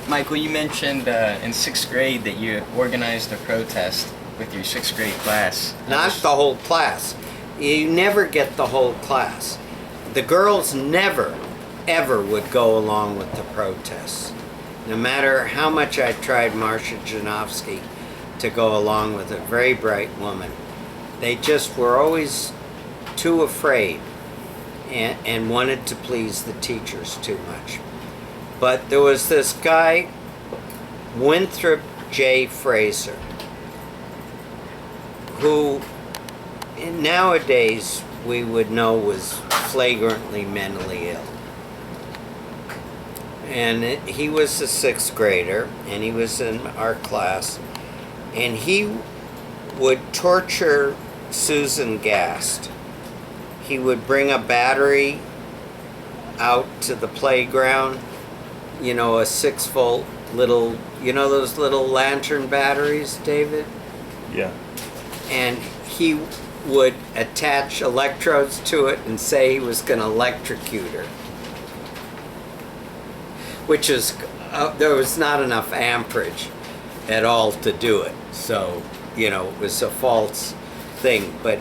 Michael, you mentioned in 6th grade that you organized a protest with your 6th grade class. Not the whole class. You never get the whole class. The girls never, ever would go along with the protests. No matter how much I tried Marcia Janowski to go along with it, very bright woman, they just were always too afraid and wanted to please the teachers too much. But there was this guy, Winthrop J. Fraser, who nowadays we would know was flagrantly mentally ill. And he was a 6th grader, and he was in our class, and he would torture Susan Gast. He would bring a battery out to the playground, you know, a 6-volt little, you know those little lantern batteries, David? Yeah. And he would attach electrodes to it and say he was going to electrocute her. Which is, there was not enough amperage at all to do it. So, you know, it was a false thing. But,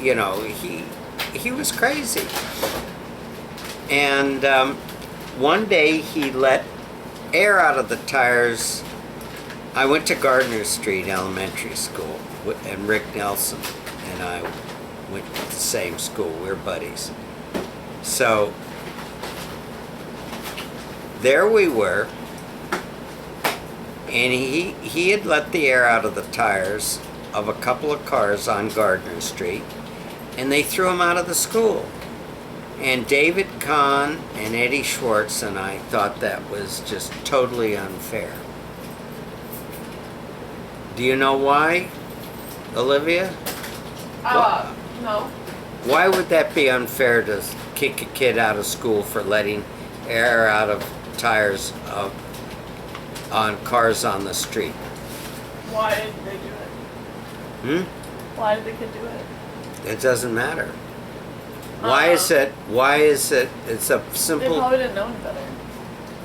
you know, he was crazy. And one day he let air out of the tires. I went to Gardner Street Elementary School, and Rick Nelson and I went to the same school. We're buddies. So there we were, and he had let the air out of the tires of a couple of cars on Gardner Street, and they threw him out of the school. And David Kahn and Eddie Schwartz and I thought that was just totally unfair. Do you know why, Olivia? No. Why would that be unfair to kick a kid out of school for letting air out of tires on cars on the street? Why did they do it? Why did the kid do it? It doesn't matter. Why is it, it's a simple... They probably didn't know any better.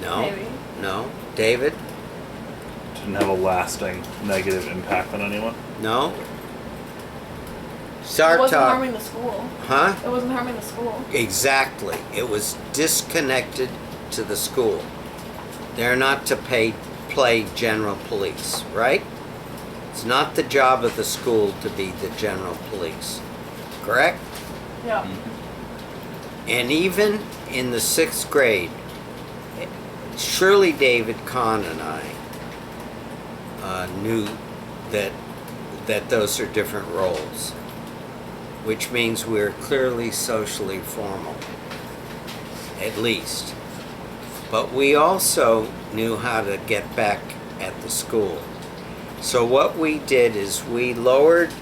No. Maybe. No. David? Didn't have a lasting negative impact on anyone. No. It wasn't harming the school. Huh? It wasn't harming the school. Exactly. It was disconnected to the school. They're not to play general police, right? It's not the job of the school to be the general police. Correct? Yeah. And even in the 6th grade, surely David Kahn and I knew that those are different roles, which means we're clearly socially formal, at least. But we also knew how to get back at the school. So what we did is we lowered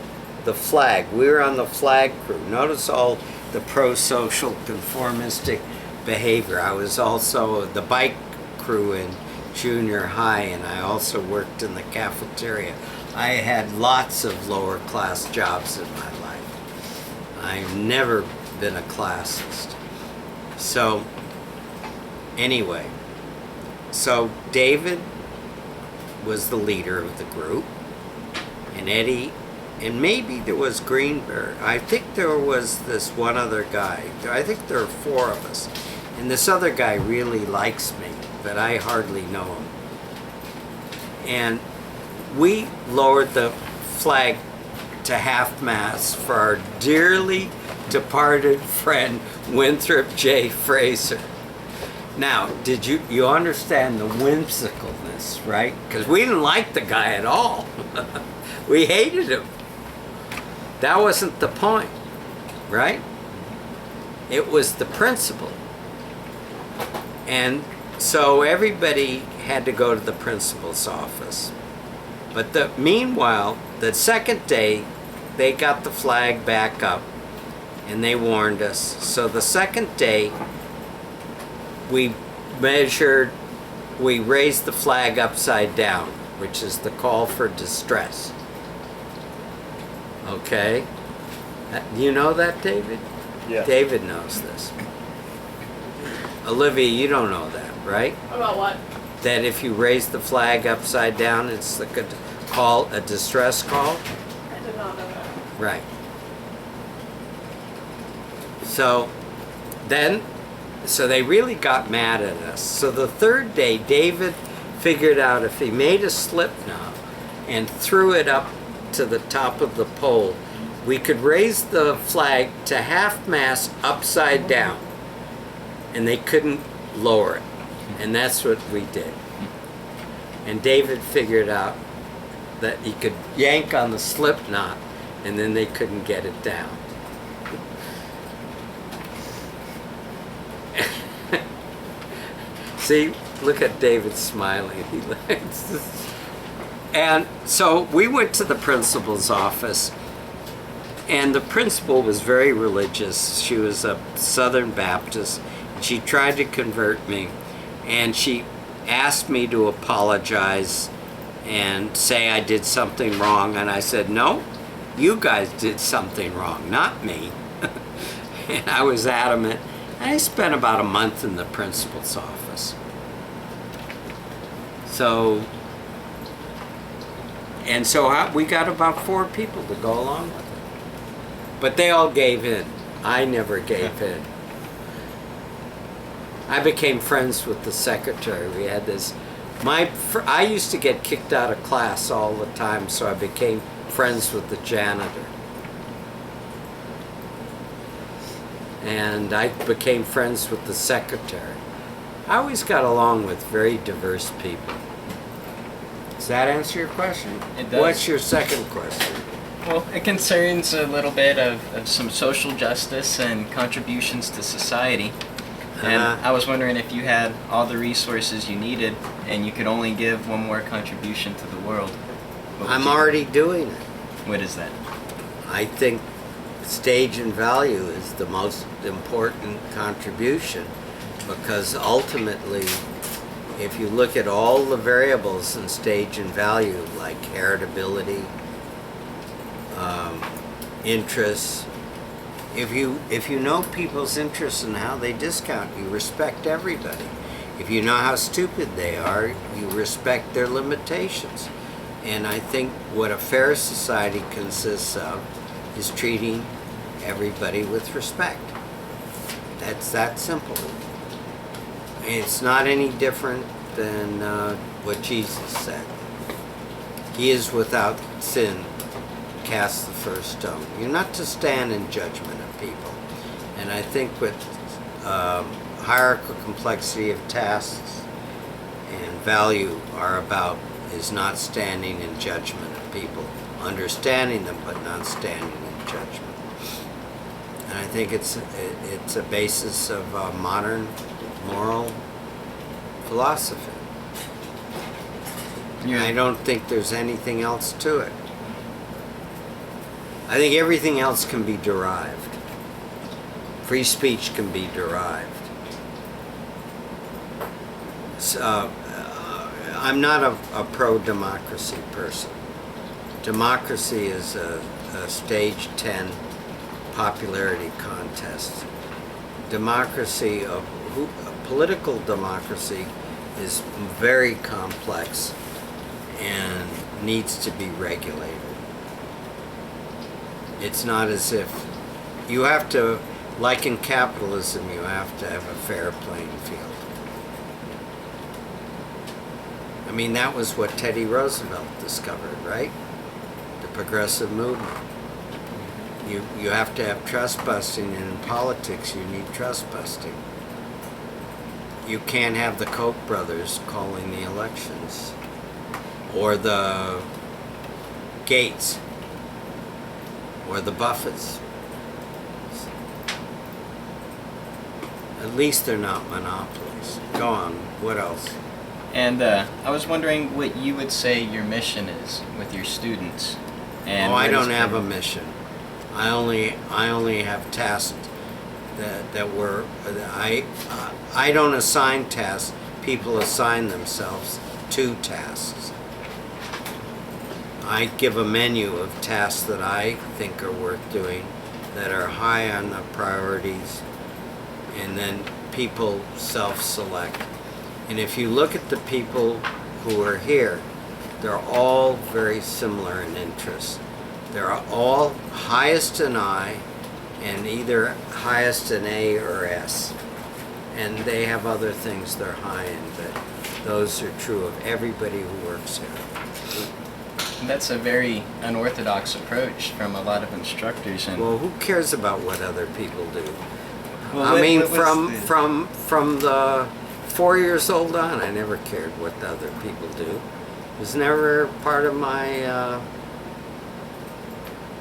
the flag. We were on the flag crew. Notice all the pro-social conformistic behavior. I was also the bike crew in junior high, and I also worked in the cafeteria. I had lots of lower class jobs in my life. I've never been a classist. So anyway, so David was the leader of the group, and Eddie, and maybe there was Greenberg. I think there was this one other guy. I think there are 4 of us. And this other guy really likes me, but I hardly know him. And we lowered the flag to half-mast for our dearly departed friend, Winthrop J. Fraser. Now, did you understand the whimsicalness, right? Because we didn't like the guy at all. We hated him. That wasn't the point, right? It was the principle. And so everybody had to go to the principal's office. But meanwhile, the second day, they got the flag back up, and they warned us. So the second day, we raised the flag upside down, which is the call for distress. Okay? You know that, David? Yeah. David knows this. Olivia, you don't know that, right? About what? that if you raise the flag upside down, it's like a distress call? I did not know that. Right. So they really got mad at us. So the third day, David figured out if he made a slip knot and threw it up to the top of the pole, we could raise the flag to half-mast upside down, and they couldn't lower it. And that's what we did. And David figured out that he could yank on the slip knot, and then they couldn't get it down. See, look at David smiling. And so we went to the principal's office, and the principal was very religious. She was a Southern Baptist. She tried to convert me, and she asked me to apologize and say I did something wrong, and I said, no, you guys did something wrong, not me. And I was adamant. I spent about a month in the principal's office. So we got about 4 people to go along with it. But they all gave in. I never gave in. I became friends with the secretary. We had this. I used to get kicked out of class all the time, so I became friends with the janitor. And I became friends with the secretary. I always got along with very diverse people. Does that answer your question? It does. What's your second question? Well, it concerns a little bit of some social justice and contributions to society. And I was wondering if you had all the resources you needed and you could only give one more contribution to the world. I'm already doing it. What is that? I think stage and value is the most important contribution, because ultimately, if you look at all the variables in stage and value, like heritability, interests, if you know people's interests and how they discount, you respect everybody. If you know how stupid they are, you respect their limitations. And I think what a fair society consists of is treating everybody with respect. That's that simple. It's not any different than what Jesus said. He is without sin, cast the first stone. You're not to stand in judgment of people. And I think what hierarchical complexity of tasks and value are about is not standing in judgment of people, understanding them but not standing in judgment. And I think it's a basis of modern moral philosophy. I don't think there's anything else to it. I think everything else can be derived. Free speech can be derived. So, I'm not a pro-democracy person. Democracy is a stage 10 popularity contest. Democracy, political democracy, is very complex and needs to be regulated. It's not as if you have to, like in capitalism, you have to have a fair playing field. I mean, that was what Teddy Roosevelt discovered, right? The progressive movement. You have to have trust busting, and in politics you need trust busting. You can't have the Koch brothers calling the elections, or the Gates, or the Buffetts. At least they're not monopolies. Go on, what else? And I was wondering what you would say your mission is with your students. And I don't have a mission. I only have tasks that were I don't assign tasks. People assign themselves to tasks. I give a menu of tasks that I think are worth doing, that are high on the priorities, and then people self-select. And if you look at the people who are here, they're all very similar in interest. They're all highest in I and either highest in A or S. And they have other things they're high in, but those are true of everybody who works here. That's a very unorthodox approach from a lot of instructors. And Well, who cares about what other people do? Well, I what- mean, what was from the 4 years old on, I never cared what the other people do. It was never part of my.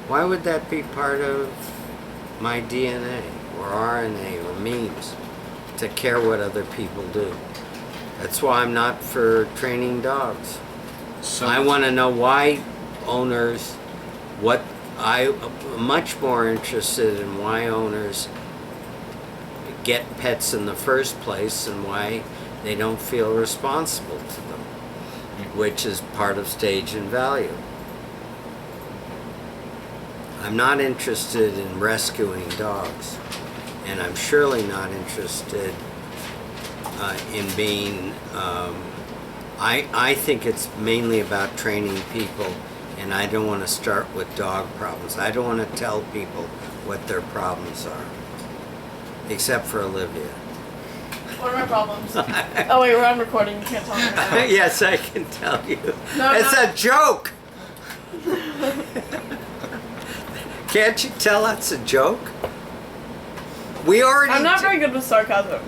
Why would that be part of my DNA or RNA or memes to care what other people do? That's why I'm not for training dogs. So I want to know why owners, I'm much more interested in why owners get pets in the first place and why they don't feel responsible to them, which is part of stage and value. I'm not interested in rescuing dogs, and I'm surely not interested in being. I think it's mainly about training people, and I don't want to start with dog problems. I don't want to tell people what their problems are, except for Olivia. What are my problems? Oh wait, we're on recording. You can't tell me now. Yes, I can tell you. No, It's no. a joke. Can't you tell that's a joke? We already. I'm not very good with sarcasm.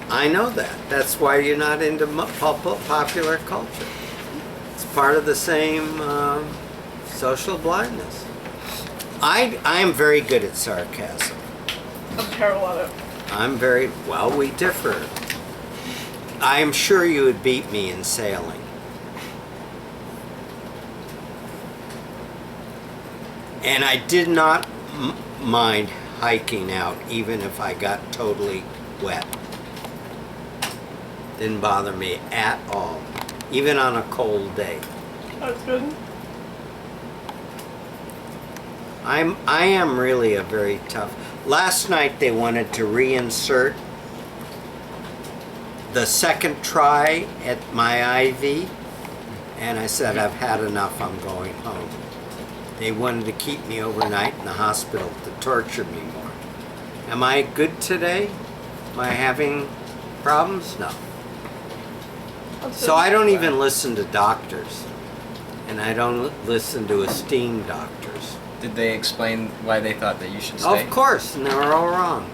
I know that. That's why you're not into popular culture. It's part of the same social blindness. I am very good at sarcasm. I'm terrible at it. I'm very well. We differ. I am sure you would beat me in sailing. And I did not mind hiking out, even if I got totally wet. Didn't bother me at all, even on a cold day. That's good. I am really a very tough. Last night they wanted to reinsert the second try at my IV, and I said I've had enough. I'm going home. They wanted to keep me overnight in the hospital to torture me more. Am I good today? Am I having problems? No. That's So good. I don't even listen to doctors, and I don't listen to esteemed doctors. did they explain why they thought that you should stay? Of course, and they were all wrong.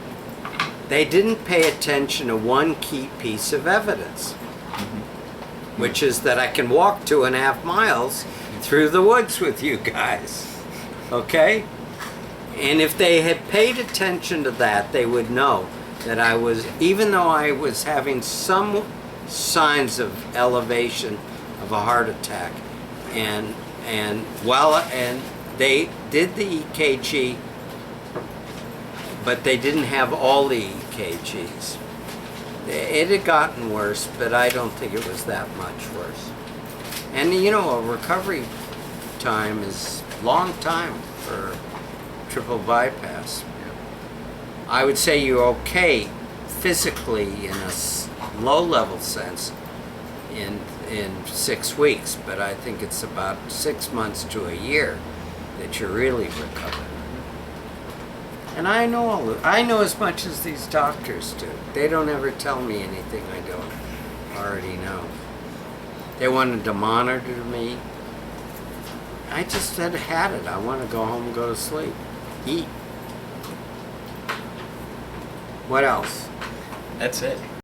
They didn't pay attention to one key piece of evidence, which is that I can walk 2.5 miles through the woods with you guys. Okay? And if they had paid attention to that, they would know that I was, even though I was having some signs of elevation of a heart attack, and they did the EKG, but they didn't have all the EKGs. It had gotten worse, but I don't think it was that much worse. And you know, a recovery time is a long time for triple bypass. I would say you're okay physically in a low-level sense in 6 weeks, but I think it's about 6 months to a year that you're really recovered. And I know as much as these doctors do. They don't ever tell me anything I don't already know. They wanted to monitor me. I just had it. I want to go home and go to sleep. Eat. What else? That's it.